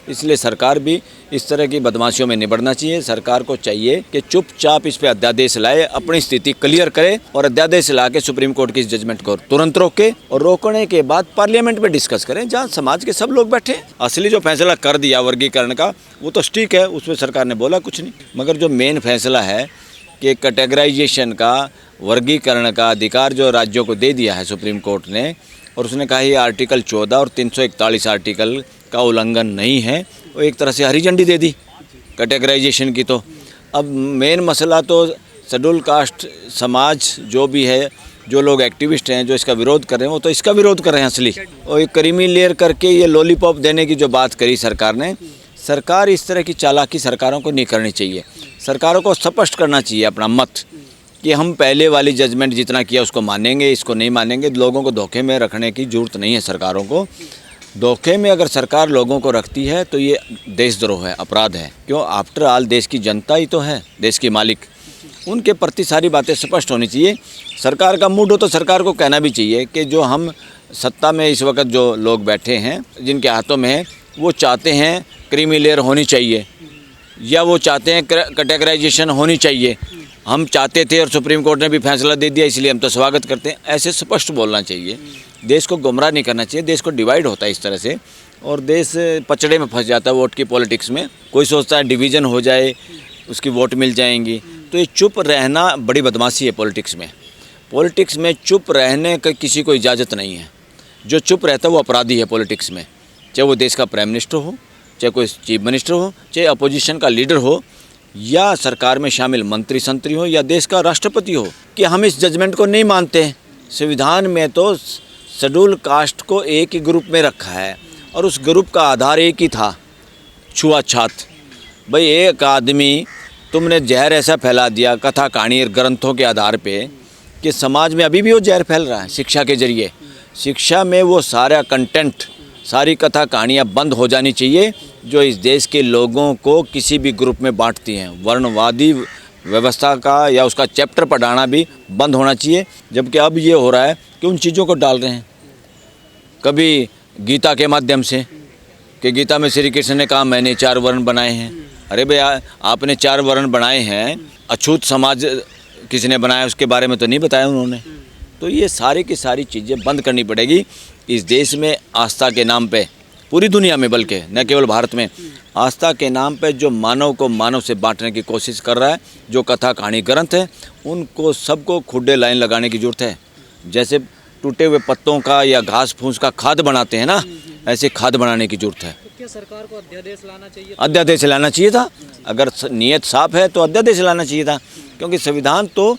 इसलिए सरकार भी इस तरह की बदमाशियों में निबटना चाहिए। सरकार को चाहिए कि चुपचाप इस पे अध्यादेश लाए, अपनी स्थिति क्लियर करे और अध्यादेश ला के सुप्रीम कोर्ट की इस जजमेंट को तुरंत रोके और रोकने के बाद पार्लियामेंट में डिस्कस करें, जहां समाज के सब लोग बैठे। असली जो फैसला कर दिया वर्गीकरण का वो तो ठीक है, उसमें सरकार ने बोला कुछ नहीं, मगर जो मेन फैसला है कि कैटेगराइजेशन का, वर्गीकरण का अधिकार जो राज्यों को दे दिया है सुप्रीम कोर्ट ने, और उसने कहा ये आर्टिकल 14 और 341 आर्टिकल का उल्लंघन नहीं है, वो एक तरह से हरी झंडी दे दी कैटेगराइजेशन की। तो अब मेन मसला तो शेड्यूल कास्ट समाज जो भी है, जो लोग एक्टिविस्ट हैं जो इसका विरोध कर रहे हैं, वो तो इसका विरोध कर रहे हैं असली। और ये क्रीमी लेयर करके ये लॉलीपॉप देने की जो बात करी सरकार ने, सरकार इस तरह की चालाकी सरकारों को नहीं करनी चाहिए। सरकारों को स्पष्ट करना चाहिए अपना मत कि हम पहले वाली जजमेंट जितना किया उसको मानेंगे, इसको नहीं मानेंगे। लोगों को धोखे में रखने की ज़रूरत नहीं है। सरकारों को धोखे में अगर सरकार लोगों को रखती है तो ये देशद्रोह है, अपराध है। क्यों? आफ्टर ऑल देश की जनता ही तो है देश की मालिक, उनके प्रति सारी बातें स्पष्ट होनी चाहिए। सरकार का मूड हो तो सरकार को कहना भी चाहिए कि जो हम सत्ता में इस वक्त जो लोग बैठे हैं, जिनके हाथों में है, वो चाहते हैं क्रीमी लेयर होनी चाहिए या वो चाहते हैं कैटेगराइजेशन होनी चाहिए। हम चाहते थे और सुप्रीम कोर्ट ने भी फैसला दे दिया, इसलिए हम तो स्वागत करते हैं। ऐसे स्पष्ट बोलना चाहिए। देश को गुमराह नहीं करना चाहिए। देश को डिवाइड होता है इस तरह से और देश पचड़े में फंस जाता है वोट की पॉलिटिक्स में। कोई सोचता है डिवीज़न हो जाए, उसकी वोट मिल जाएंगी। तो ये चुप रहना बड़ी बदमाशी है पॉलिटिक्स में। पॉलिटिक्स में चुप रहने का किसी को इजाज़त नहीं है। जो चुप रहता है वो अपराधी है पॉलिटिक्स में, चाहे वो देश का प्राइम मिनिस्टर हो, चाहे कोई चीफ मिनिस्टर हो, चाहे अपोजिशन का लीडर हो, या सरकार में शामिल मंत्री संतरी हो, या देश का राष्ट्रपति हो, कि हम इस जजमेंट को नहीं मानते। संविधान में तो शेड्यूल कास्ट को एक ही ग्रुप में रखा है और उस ग्रुप का आधार एक ही था, छुआछूत। भाई एक आदमी, तुमने जहर ऐसा फैला दिया कथा कहानी और ग्रंथों के आधार पे कि समाज में अभी भी वो जहर फैल रहा है। शिक्षा के जरिए, शिक्षा में वो सारा कंटेंट, सारी कथा कहानियाँ बंद हो जानी चाहिए जो इस देश के लोगों को किसी भी ग्रुप में बांटती हैं। वर्णवादी व्यवस्था का या उसका चैप्टर पढ़ाना भी बंद होना चाहिए। जबकि अब ये हो रहा है कि उन चीज़ों को डाल रहे हैं, कभी गीता के माध्यम से कि गीता में श्री कृष्ण ने कहा मैंने 4 वर्ण बनाए हैं। अरे भाई आपने 4 वर्ण बनाए हैं, अछूत समाज किसी ने बनाया उसके बारे में तो नहीं बताया उन्होंने। तो ये सारी की सारी चीज़ें बंद करनी पड़ेगी। इस देश में आस्था के नाम पे, पूरी दुनिया में बल्कि न केवल भारत में, आस्था के नाम पे जो मानव को मानव से बांटने की कोशिश कर रहा है, जो कथा कहानी ग्रंथ है, उनको सबको खुडे लाइन लगाने की ज़रूरत है। जैसे टूटे हुए पत्तों का या घास फूस का खाद बनाते हैं ना, ऐसे खाद बनाने की ज़रूरत है। तो क्या सरकार को अध्यादेश लाना चाहिए? अध्यादेश लाना चाहिए था। अगर नीयत साफ है तो अध्यादेश लाना चाहिए था, क्योंकि संविधान तो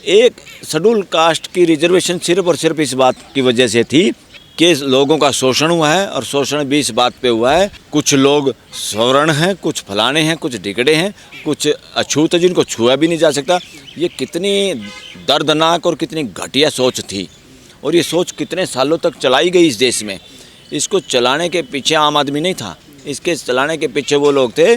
एक शेड्यूल कास्ट की रिजर्वेशन सिर्फ और सिर्फ इस बात की वजह से थी कि लोगों का शोषण हुआ है, और शोषण भी इस बात पे हुआ है कुछ लोग सवर्ण हैं, कुछ फलाने हैं, कुछ ढिगड़े हैं, कुछ अछूत है जिनको छुआ भी नहीं जा सकता। ये कितनी दर्दनाक और कितनी घटिया सोच थी, और ये सोच कितने सालों तक चलाई गई इस देश में। इसको चलाने के पीछे आम आदमी नहीं था, इसके चलाने के पीछे वो लोग थे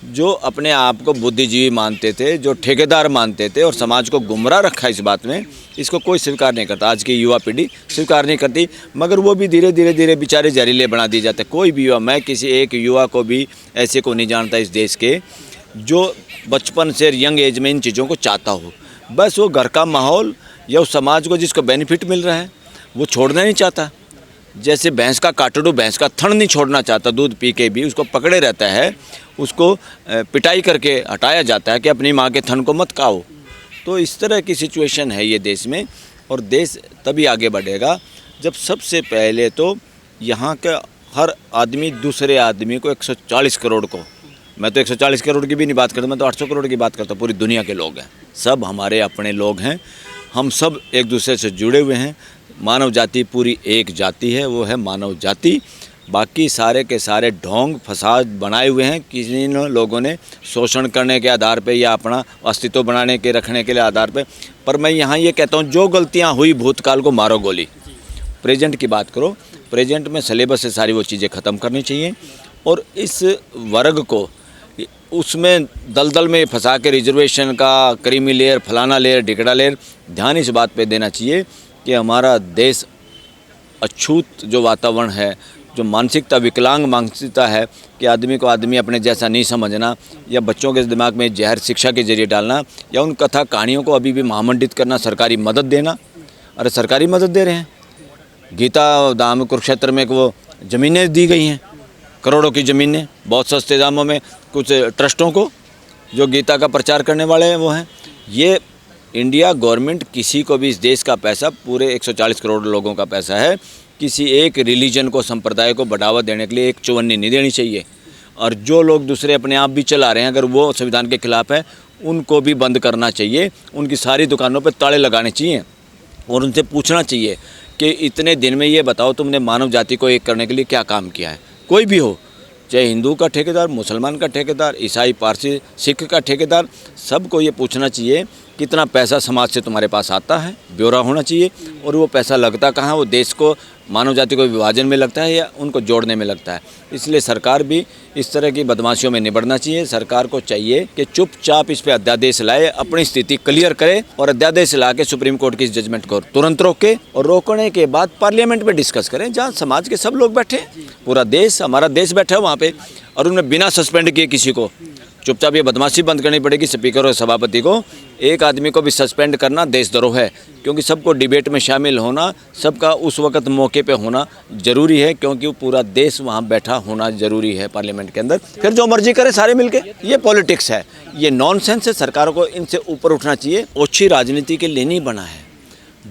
जो अपने आप को बुद्धिजीवी मानते थे, जो ठेकेदार मानते थे, और समाज को गुमराह रखा इस बात में। इसको कोई स्वीकार नहीं करता, आज की युवा पीढ़ी स्वीकार नहीं करती, मगर वो भी धीरे धीरे बेचारे जहरीले बना दिए जाते। कोई भी युवा, मैं किसी एक युवा को भी ऐसे को नहीं जानता इस देश के जो बचपन से यंग एज में इन चीज़ों को चाहता हो। बस वो घर का माहौल या उस समाज को जिसको बेनिफिट मिल रहा है वो छोड़ना नहीं चाहता। जैसे भैंस का काटड़ू भैंस का थन नहीं छोड़ना चाहता, दूध पी के भी उसको पकड़े रहता है, उसको पिटाई करके हटाया जाता है कि अपनी माँ के थन को मत खाओ। तो इस तरह की सिचुएशन है ये देश में, और देश तभी आगे बढ़ेगा जब सबसे पहले तो यहाँ का हर आदमी दूसरे आदमी को 140 करोड़ को, मैं तो 140 करोड़ की भी नहीं बात करता, मैं तो 800 करोड़ की बात करता हूँ। पूरी दुनिया के लोग हैं, सब हमारे अपने लोग हैं, हम सब एक दूसरे से जुड़े हुए हैं। मानव जाति पूरी एक जाति है, वो है मानव जाति। बाकी सारे के सारे ढोंग फसाद बनाए हुए हैं किसी लोगों ने, शोषण करने के आधार पे या अपना अस्तित्व बनाने के रखने के लिए आधार पे। पर मैं यहाँ ये कहता हूँ, जो गलतियाँ हुई भूतकाल को मारो गोली, प्रेजेंट की बात करो। प्रेजेंट में सिलेबस से सारी वो चीज़ें ख़त्म करनी चाहिए, और इस वर्ग को उसमें दलदल में फंसा के रिजर्वेशन का, क्रीमी लेयर, फलाना लेयर, ढिकड़ा लेयर, ध्यान इस बात पे देना चाहिए कि हमारा देश अछूत जो वातावरण है, जो मानसिकता, विकलांग मानसिकता है कि आदमी को आदमी अपने जैसा नहीं समझना, या बच्चों के दिमाग में जहर शिक्षा के जरिए डालना, या उन कथा कहानियों को अभी भी महामंडित करना, सरकारी मदद देना। अरे सरकारी मदद दे रहे हैं। गीता धाम कुरुक्षेत्र में वो ज़मीनें दी गई हैं, करोड़ों की ज़मीनें बहुत सस्ते दामों में कुछ ट्रस्टों को, जो गीता का प्रचार करने वाले हैं वो हैं। ये इंडिया गवर्नमेंट किसी को भी इस देश का पैसा, पूरे 140 करोड़ लोगों का पैसा है, किसी एक रिलीजन को, संप्रदाय को बढ़ावा देने के लिए एक चौवन्नी नहीं देनी चाहिए। और जो लोग दूसरे अपने आप भी चला रहे हैं, अगर वो संविधान के खिलाफ है, उनको भी बंद करना चाहिए। उनकी सारी दुकानों पर ताले लगाने चाहिए और उनसे पूछना चाहिए कि इतने दिन में ये बताओ तुमने मानव जाति को एक करने के लिए क्या काम किया है। कोई भी हो, चाहे हिंदू का ठेकेदार, मुसलमान का ठेकेदार, ईसाई, पारसी, सिख का ठेकेदार, सबको ये पूछना चाहिए कितना पैसा समाज से तुम्हारे पास आता है, ब्यौरा होना चाहिए। और वो पैसा लगता कहाँ, वो देश को, मानव जाति को विभाजन में लगता है या उनको जोड़ने में लगता है। इसलिए सरकार भी इस तरह की बदमाशियों में निपटना चाहिए। सरकार को चाहिए कि चुपचाप इस पे अध्यादेश लाए, अपनी स्थिति क्लियर करे और अध्यादेश ला के सुप्रीम कोर्ट की इस जजमेंट को तुरंत रोके, और रोकने के बाद पार्लियामेंट में डिस्कस करें, जहाँ समाज के सब लोग बैठे, पूरा देश, हमारा देश बैठा है वहाँ पे, और उन्हें बिना सस्पेंड किए किसी को चुपचाप ये बदमाशी बंद करनी पड़ेगी। स्पीकर और सभापति को, एक आदमी को भी सस्पेंड करना देशद्रोह है, क्योंकि सबको डिबेट में शामिल होना, सबका उस वक्त मौके पे होना ज़रूरी है, क्योंकि वो पूरा देश वहाँ बैठा होना ज़रूरी है पार्लियामेंट के अंदर। फिर जो मर्जी करे सारे मिलके, ये पॉलिटिक्स है, ये नॉनसेंस है। सरकारों को इनसे ऊपर उठना चाहिए। ओछी राजनीति के लिए नहीं बना है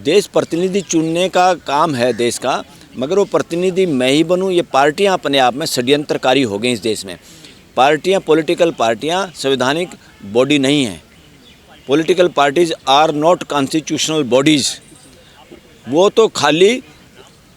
देश। प्रतिनिधि चुनने का काम है देश का, मगर वो प्रतिनिधि मैं ही बनूँ, ये पार्टियाँ अपने आप में षड्यंत्रकारी हो गई इस देश में। पार्टियां, पॉलिटिकल पार्टियां संवैधानिक बॉडी नहीं है। Political parties are not constitutional bodies. वो तो खाली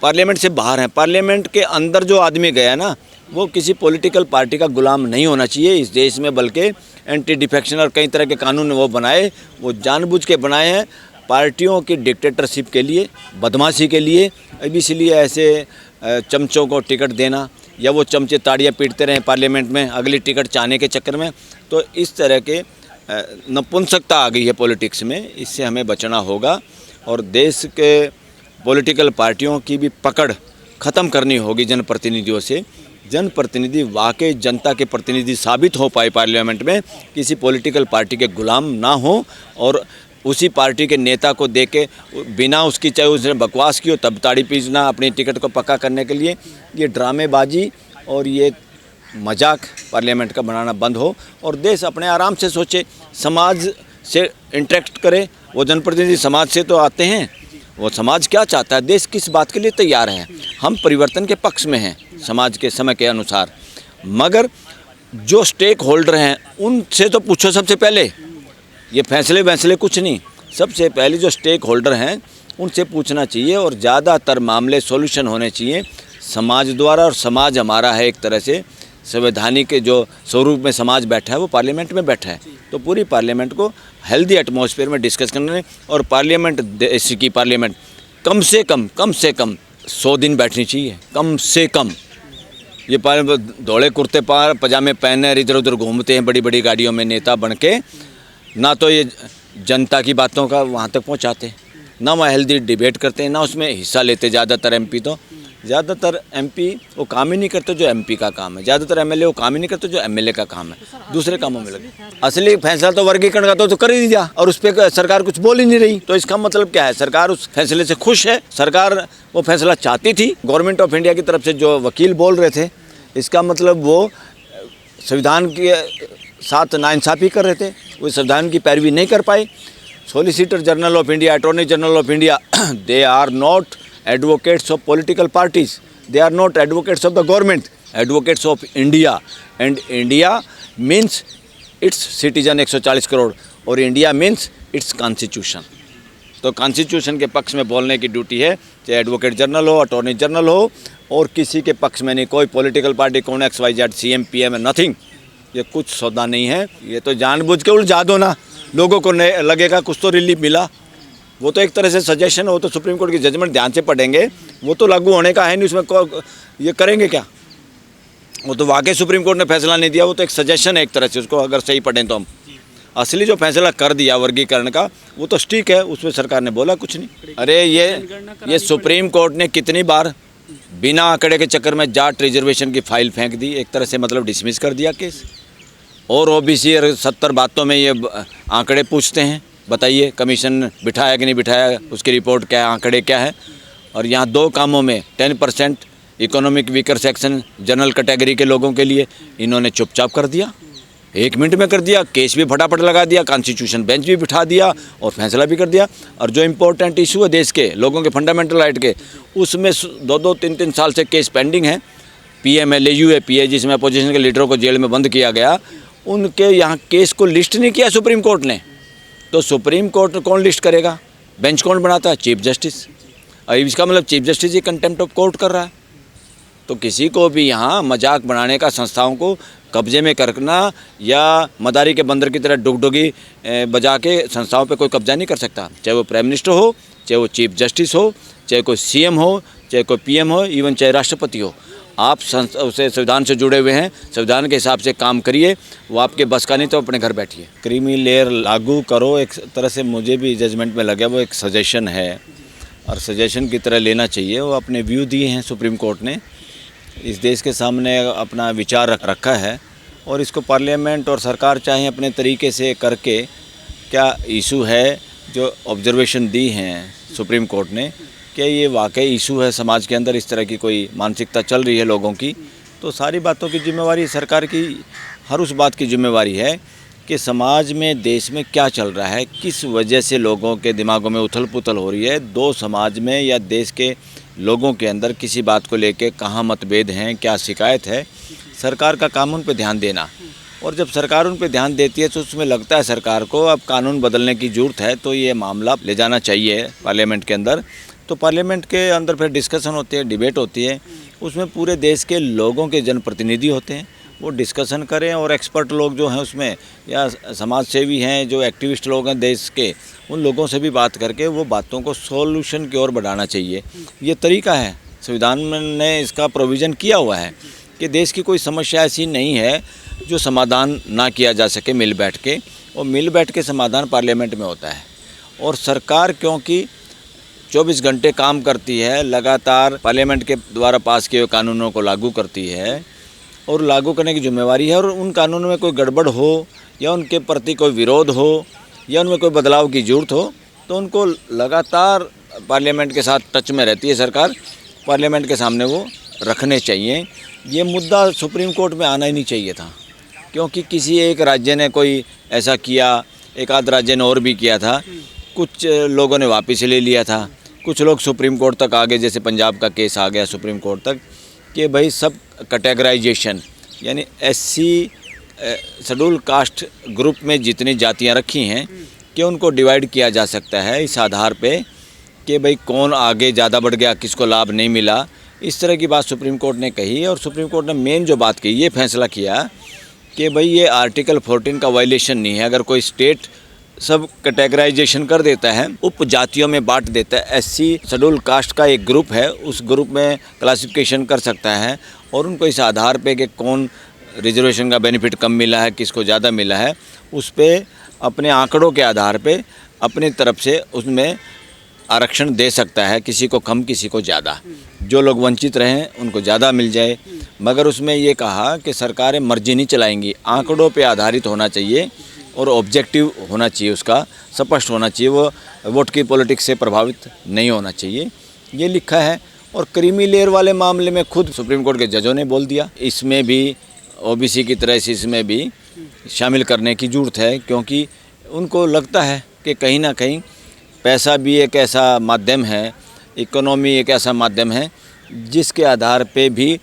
पार्लियामेंट से बाहर हैं। पार्लियामेंट के अंदर जो आदमी गया ना, वो किसी पॉलिटिकल पार्टी का गुलाम नहीं होना चाहिए इस देश में, बल्कि एंटी डिफेक्शन और कई तरह के कानून वो बनाए, वो जानबूझ के बनाए हैं पार्टियों की डिक्टेटरशिप के लिए, बदमाशी के लिए। अब इसलिए ऐसे चमचों को टिकट देना, या वो चमचे ताड़ियाँ पीटते रहें पार्लियामेंट में अगली टिकट चाहने के चक्कर में, तो इस तरह के नपुंसकता आ गई है पॉलिटिक्स में। इससे हमें बचना होगा और देश के पॉलिटिकल पार्टियों की भी पकड़ ख़त्म करनी होगी जनप्रतिनिधियों से। जनप्रतिनिधि वाकई जनता के प्रतिनिधि साबित हो पाए पार्लियामेंट में, किसी पॉलिटिकल पार्टी के गुलाम ना हो, और उसी पार्टी के नेता को देख के बिना उसकी, चाहे उसने बकवास की हो, तब ताड़ी पीटना अपनी टिकट को पक्का करने के लिए। ये ड्रामेबाजी और ये मजाक पार्लियामेंट का बनाना बंद हो और देश अपने आराम से सोचे, समाज से इंटरेक्ट करे। वो जनप्रतिनिधि समाज से तो आते हैं, वो समाज क्या चाहता है, देश किस बात के लिए तैयार है। हम परिवर्तन के पक्ष में हैं समाज के समय के अनुसार, मगर जो स्टेक होल्डर हैं उनसे तो पूछो सबसे पहले। ये फैसले कुछ नहीं, सबसे पहले जो स्टेक होल्डर हैं उनसे पूछना चाहिए, और ज़्यादातर मामले सॉल्यूशन होने चाहिए समाज द्वारा। और समाज हमारा है एक तरह से संवैधानिक जो स्वरूप में समाज बैठा है, वो पार्लियामेंट में बैठा है। तो पूरी पार्लियामेंट को हेल्दी एटमॉस्फेयर में डिस्कस करने, और पार्लियामेंट, देश की पार्लियामेंट कम से कम 100 दिन बैठनी चाहिए, कम से कम। ये दौड़े कुर्ते पजामे पहने इधर उधर घूमते हैं बड़ी बड़ी गाड़ियों में नेता बन के, ना तो ये जनता की बातों का वहाँ तक पहुँचाते, ना वहाँ हेल्दी डिबेट करते हैं, ना उसमें हिस्सा लेते। ज़्यादातर एमपी वो काम ही नहीं करते जो एमपी का काम है। ज़्यादातर एमएलए वो काम ही नहीं करते जो एमएलए का काम है, दूसरे कामों में लगे। असली फैसला तो वर्गीकरण का तो कर ही दिया, और उस पर सरकार कुछ बोल ही नहीं रही। तो इसका मतलब क्या है, सरकार उस फैसले से खुश है। सरकार वो फैसला चाहती थी। गवर्नमेंट ऑफ इंडिया की तरफ से जो वकील बोल रहे थे, इसका मतलब वो संविधान के साथ नाइंसाफ़ी कर रहे थे, वो संविधान की पैरवी नहीं कर पाए। Solicitor general of India, attorney general of India, they are not advocates of political parties, they are not advocates of the government, advocates of India, and India means its citizen 140 crore, और India means its constitution। तो constitution के पक्ष में बोलने की duty है, चाहे advocate general हो, अटॉर्नी जनरल हो, और किसी के पक्ष में नहीं। कोई पॉलिटिकल पार्टी, कौन XYZ, CM PM है, नथिंग। ये कुछ सौदा नहीं है। ये तो जानबूझ के उलझा दो ना, लोगों को लगेगा कुछ तो रिलीफ मिला। वो तो एक तरह से सजेशन हो, तो सुप्रीम कोर्ट की जजमेंट ध्यान से पढ़ेंगे, वो तो लागू होने का है नहीं। उसमें ये करेंगे क्या, वो तो वाकई सुप्रीम कोर्ट ने फैसला नहीं दिया, वो तो एक सजेशन है एक तरह से। उसको अगर सही पढ़ें तो हम असली जो फैसला कर दिया वर्गीकरण का, वो तो ठीक है, उसमें सरकार ने बोला कुछ नहीं। अरे ये सुप्रीम कोर्ट ने कितनी बार बिना आंकड़े के चक्कर में जाट रिजर्वेशन की फाइल फेंक दी, एक तरह से मतलब डिसमिस कर दिया केस। और ओबीसी 70 बातों में ये आंकड़े पूछते हैं, बताइए कमीशन बिठाया कि नहीं बिठाया, उसकी रिपोर्ट क्या है, आंकड़े क्या है। और यहाँ 2 कामों में 10% economic weaker section general category के लोगों के लिए इन्होंने चुपचाप कर दिया, 1 मिनट में कर दिया, केस भी फटाफट लगा दिया, कॉन्स्टिट्यूशन बेंच भी बिठा दिया और फैसला भी कर दिया। और जो इम्पोर्टेंट इशू है देश के लोगों के फंडामेंटल राइट के, उसमें 2-2, 3-3 साल से केस पेंडिंग है। PMLA जिसमें अपोजिशन के लीडरों को जेल में बंद किया गया, उनके यहाँ केस को लिस्ट नहीं किया सुप्रीम कोर्ट ने। तो सुप्रीम कोर्ट कौन लिस्ट करेगा, बेंच कौन बनाता है, चीफ जस्टिस। अब इसका मतलब chief justice he contempt of court कर रहा है। तो किसी को भी यहाँ मजाक बनाने का, संस्थाओं को कब्जे में करना या मदारी के बंदर की तरह डुगडुगी बजा के संस्थाओं पे कोई कब्जा नहीं कर सकता। चाहे वो प्राइम मिनिस्टर हो, चाहे वो चीफ जस्टिस हो, चाहे कोई CM हो, चाहे कोई PM हो, इवन चाहे राष्ट्रपति हो। आप उसे संविधान से जुड़े हुए हैं, संविधान के हिसाब से काम करिए। वो आपके बस का नहीं तो अपने घर बैठिए। क्रीमी लेयर लागू करो, एक तरह से मुझे भी जजमेंट में लगा वो एक सजेशन है और सजेशन की तरह लेना चाहिए। वो अपने व्यू दिए हैं सुप्रीम कोर्ट ने, इस देश के सामने अपना विचार रखा है और इसको पार्लियामेंट और सरकार चाहे अपने तरीके से करके, क्या इशू है जो ऑब्जर्वेशन दी हैं सुप्रीम कोर्ट ने, क्या ये वाकई इशू है समाज के अंदर, इस तरह की कोई मानसिकता चल रही है लोगों की, तो सारी बातों की जिम्मेवारी सरकार की, हर उस बात की जिम्मेवारी है कि समाज में, देश में क्या चल रहा है, किस वजह से लोगों के दिमागों में उथल पुथल हो रही है, 2 समाज में या देश के लोगों के अंदर किसी बात को लेके कहाँ मतभेद हैं, क्या शिकायत है। सरकार का कानून पे ध्यान देना, और जब सरकार उन पे ध्यान देती है तो उसमें लगता है सरकार को अब कानून बदलने की ज़रूरत है, तो ये मामला ले जाना चाहिए पार्लियामेंट के अंदर। तो पार्लियामेंट के अंदर फिर डिस्कशन होती है, डिबेट होती है, उसमें पूरे देश के लोगों के जनप्रतिनिधि होते हैं, वो डिस्कशन करें और एक्सपर्ट लोग जो हैं उसमें, या समाज सेवी हैं, जो एक्टिविस्ट लोग हैं देश के, उन लोगों से भी बात करके वो बातों को सॉल्यूशन की ओर बढ़ाना चाहिए। ये तरीका है, संविधान ने इसका प्रोविज़न किया हुआ है कि देश की कोई समस्या ऐसी नहीं है जो समाधान ना किया जा सके मिल बैठ के, और मिल बैठ के समाधान पार्लियामेंट में होता है। और सरकार क्योंकि 24 घंटे काम करती है, लगातार पार्लियामेंट के द्वारा पास किए हुए कानूनों को लागू करती है और लागू करने की जिम्मेवारी है, और उन कानूनों में कोई गड़बड़ हो या उनके प्रति कोई विरोध हो या उनमें कोई बदलाव की ज़रूरत हो तो उनको लगातार पार्लियामेंट के साथ टच में रहती है सरकार, पार्लियामेंट के सामने वो रखने चाहिए। ये मुद्दा सुप्रीम कोर्ट में आना ही नहीं चाहिए था, क्योंकि किसी एक राज्य ने कोई ऐसा किया, एक आध राज्य ने और भी किया था, कुछ लोगों ने वापस ले लिया था, कुछ लोग सुप्रीम कोर्ट तक आ गए, जैसे पंजाब का केस आ गया सुप्रीम कोर्ट तक कि भाई सब कैटेगराइजेशन, यानी SC शेड्यूल कास्ट ग्रुप में जितनी जातियां रखी हैं कि उनको डिवाइड किया जा सकता है इस आधार पे कि भाई कौन आगे ज़्यादा बढ़ गया, किसको लाभ नहीं मिला। इस तरह की बात सुप्रीम कोर्ट ने कही, और सुप्रीम कोर्ट ने मेन जो बात कही, ये फैसला किया कि भाई ये आर्टिकल 14 का वायलेशन नहीं है। अगर कोई स्टेट सब कैटेगराइजेशन कर देता है, उप जातियों में बांट देता है, SC शेड्यूल कास्ट का एक ग्रुप है, उस ग्रुप में क्लासिफिकेशन कर सकता है और उनको इस आधार पे कि कौन रिजर्वेशन का बेनिफिट कम मिला है, किसको ज़्यादा मिला है, उस पर अपने आंकड़ों के आधार पे अपनी तरफ से उसमें आरक्षण दे सकता है, किसी को कम किसी को ज़्यादा, जो लोग वंचित रहें उनको ज़्यादा मिल जाए। मगर उसमें ये कहा कि सरकारें मर्जी नहीं चलाएंगी, आंकड़ों पे आधारित होना चाहिए और ऑब्जेक्टिव होना चाहिए, उसका स्पष्ट होना चाहिए, वो वोट की पॉलिटिक्स से प्रभावित नहीं होना चाहिए, ये लिखा है। और क्रीमी लेयर वाले मामले में खुद सुप्रीम कोर्ट के जजों ने बोल दिया, इसमें भी OBC की तरह से इसमें भी शामिल करने की ज़रूरत है, क्योंकि उनको लगता है कि कहीं ना कहीं पैसा भी एक ऐसा माध्यम है, इकोनॉमी एक ऐसा माध्यम है जिसके आधार पे भी